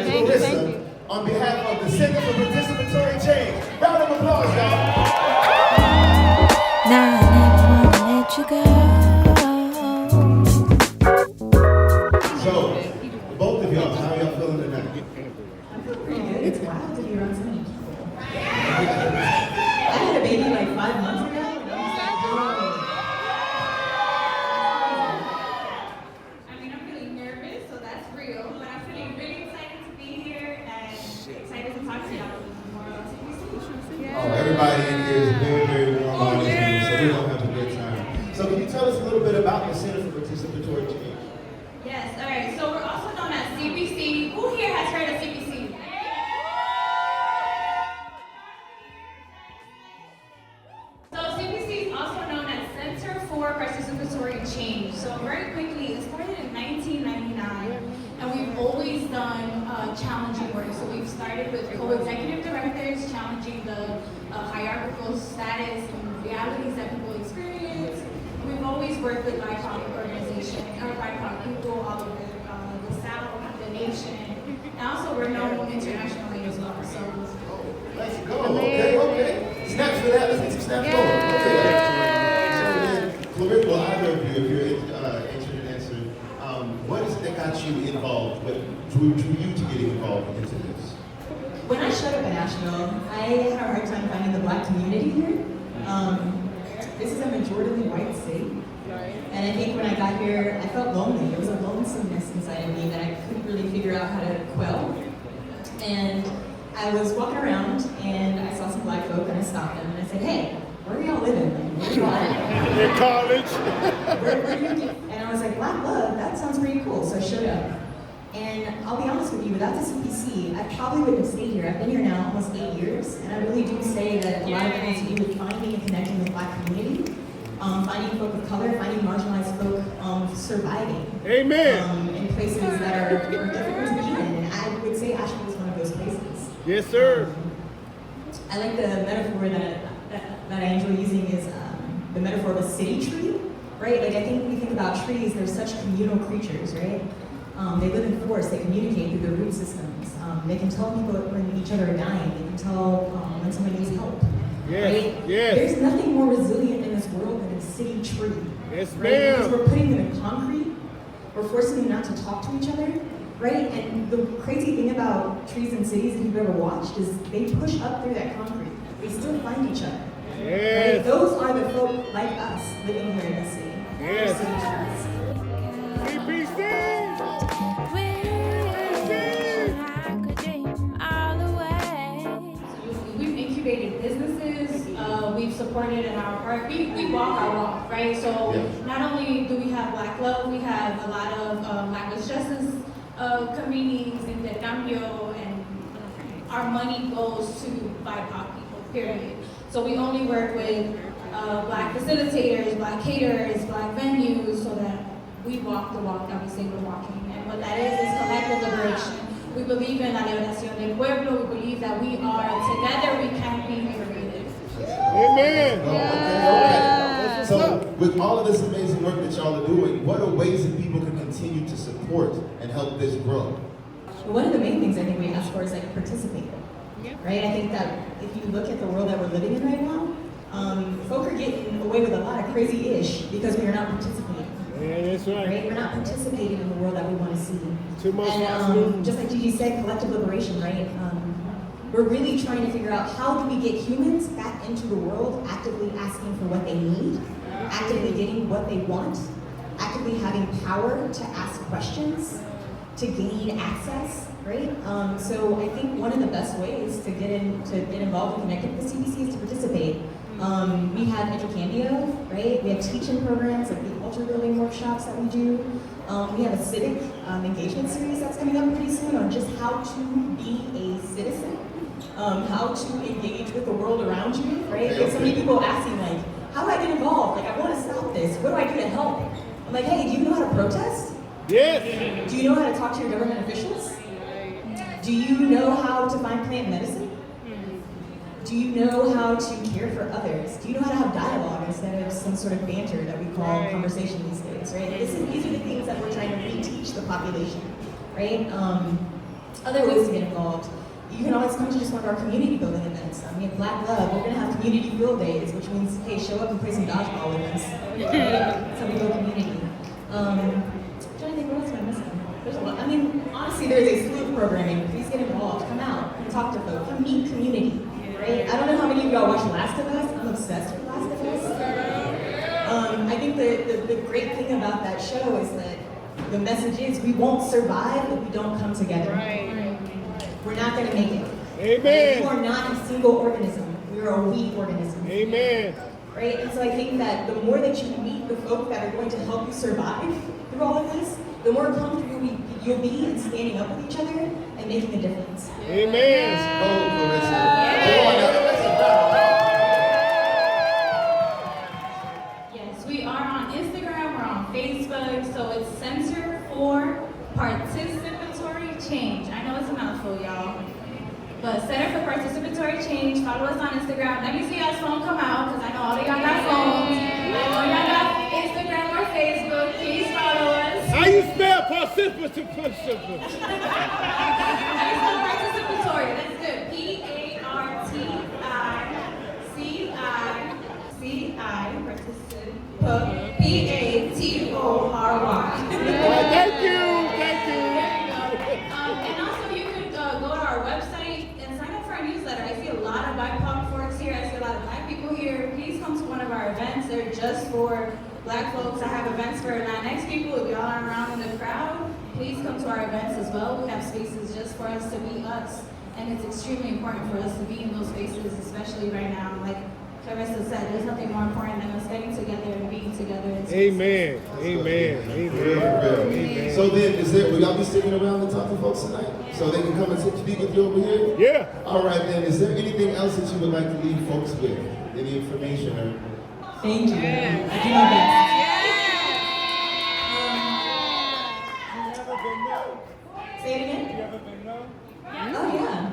is Larissa on behalf of the Center for Participatory Change. Round of applause, y'all. Now I never wanna let you go. So, both of y'all, how y'all feeling tonight? I feel pretty good. It's wild to be around so many people. I had a baby like 5 months ago. I'm feeling nervous, so that's real. But I'm feeling really excited to be here and excited to talk to y'all more about CPC. Oh, everybody in here is a very, very warm audience, so we're going to have a good time. So can you tell us a little bit about the Center for Participatory Change? Yes, all right. So we're also known as CPC. Who here has heard of CPC? So CPC is also known as Center for Participatory Change. So very quickly, it started in 1999, and we've always done challenging work. So we've started with co-executive directors, challenging the hierarchical status and realities that people experience. We've always worked with BIPOC organizations, or BIPOC people all over the South, the nation, and also we're known internationally as well. So Let's go. Okay. Snaps for that. Let's get some snaps going. Okay. So, Clarissa, well, either of you, if you're interested in answering, what is it that got you involved, drew you to getting involved into this? When I showed up at Nashville, I had a hard time finding the Black community here. This is a majority white state. And I think when I got here, I felt lonely. There was a lonesomeness inside of me that I couldn't really figure out how to quell. And I was walking around and I saw some Black folk and I stopped them and I said, hey, where are y'all living? Where are y'all at? In college. Where do you do? And I was like, Black love, that sounds pretty cool. So I showed up. And I'll be honest with you, without the CPC, I probably wouldn't have stayed here. I've been here now almost 8 years, and I really do say that a lot of it has to do with finding and connecting with Black community, finding folk of color, finding marginalized folk surviving. Amen. In places that are difficult to be in, and I would say Asheville is one of those places. Yes, sir. I like the metaphor that I enjoy using is the metaphor of a city tree, right? Like I think when we think about trees, they're such communal creatures, right? They live in forests, they communicate through their root systems. They can tell people when each other are dying. They can tell when someone needs help. Yes, right? yes. There's nothing more resilient in this world than a city tree. Yes, right? ma'am. Because we're putting them in concrete, we're forcing them not to talk to each other, right? And the crazy thing about trees in cities, if you've ever watched, is they push up through that concrete. They still find each other. Yes. Right? Those are the folk like us living here in the city. Yes. City trees. CPC. we've incubated businesses, we've supported in our part. We walk our walk, right? So not only do we have Black love, we have a lot of Black justice communities in the Gambio, and our money goes to BIPOC people, period. So we only work with Black facilitators, Black caterers, Black venues, so that we walk the walk that we say we're walking. And what that is collective liberation. We believe in la liberación del pueblo. We believe that we are together, we can be liberated. Amen. Okay. So with all of this amazing work that y'all are doing, what are ways that people can continue to support and help this grow? One of the main things I think we ask for is like participate, right? I think that if you look at the world that we're living in right now, folk are getting away with a lot of crazy-ish because we are not participating. Yeah, that's right. We're not participating in the world that we want to see. Too much. And just like Gigi said, collective liberation, right? We're really trying to figure out how do we get humans back into the world, actively asking for what they need, actively getting what they want, actively having power to ask questions, to gain access, right? So I think one of the best ways to get involved and connected with the CPC is to participate. We have Intercambio, right? We have teaching programs like the culture building workshops that we do. We have a civic engagement series that's coming up pretty soon on just how to be a citizen, how to engage with the world around you, right? There's so many people asking like, how do I get involved? Like I want to stop this. What do I do to help? I'm like, hey, do you know how to protest? Yes. Do you know how to talk to your government officials? Do you know how to find plant medicine? Do you know how to care for others? Do you know how to have dialogue instead of some sort of banter that we call conversation these days, right? These are the things that we're trying to reteach the population, right? other ways to get involved. You can always come to just one of our community building events. I mean, Black Love, we're gonna have community field days, which means, hey, show up and play some dodgeball with us. So we build community. I'm trying to think, what else am I missing? There's a lot. I mean, honestly, there's a slew of programming. Please get involved. Come out. Come talk to folks. Come meet community. Right? I don't know how many of y'all watch Last of Us. I'm obsessed with Last of Us. I think the great thing about that show is that the message is we won't survive if we don't come together. We're not going to make it. Amen. You are not a single organism. We are a we organism. Amen. Right? And so I think that the more that you meet the folk that are going to help you survive through all of this, the more comfortable you'll be in standing up with each other and making a difference. Amen. Yes, we are on Instagram, we're on Facebook, so it's Center for Participatory Change. I know it's a mouthful, y'all. But Center for Participatory Change, follow us on Instagram. Let me see y'all's phone come out, because I know all of y'all got phones. I know y'all got Instagram or Facebook. Please follow us. How you spell participatory? How you spell participatory? That's good. P-A-R-T-I-C-I-C-I, P-A-T-O-R-Y. Thank you. Thank you. And also you could go to our website and sign up for our newsletter. I see a lot of BIPOC folks here. I see a lot of Black people here. Please come to one of our events. They're just for Black folks. I have events for Latinx people. If y'all aren't around in the crowd, please come to our events as well. We have spaces just for us to be us. And it's extremely important for us to be in those spaces, especially right now. Like Clarissa said, there's nothing more important than us getting together and being together. Amen. Amen. Amen. So then, will y'all be sticking around to talk to folks tonight? So they can come and speak with you over here? Yeah. All right then, is there anything else that you would like to leave folks with? Any information or? Thank you. I do my best. Say it again? Oh, yeah.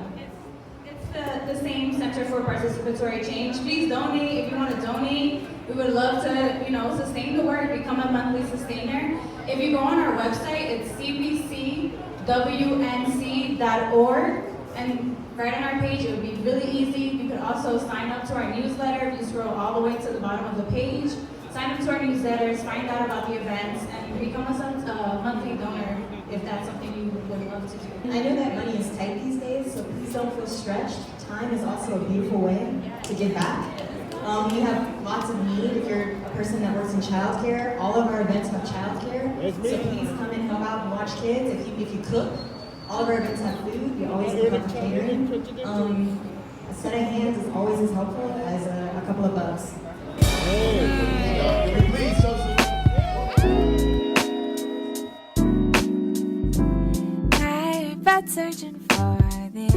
It's the same Center for Participatory Change. Please donate if you want to donate. We would love to, sustain the work, become a monthly sustainer. If you go on our website, it's cpcwnc.org, and right on our page, it would be really easy. You could also sign up to our newsletter. If you scroll all the way to the bottom of the page, sign up to our newsletters, find out about the events, and become a monthly donor if that's something you would love to do. I know that money is tight these days, so please don't feel stretched. Time is also a beautiful way to give back. We have lots of need. If you're a person that works in childcare, all of our events have childcare. So please come and help out and watch kids. If you cook, all of our events have food. We always give up catering. A set of hands is always as helpful as a couple of bucks. Can we please show some? Tired but searching for the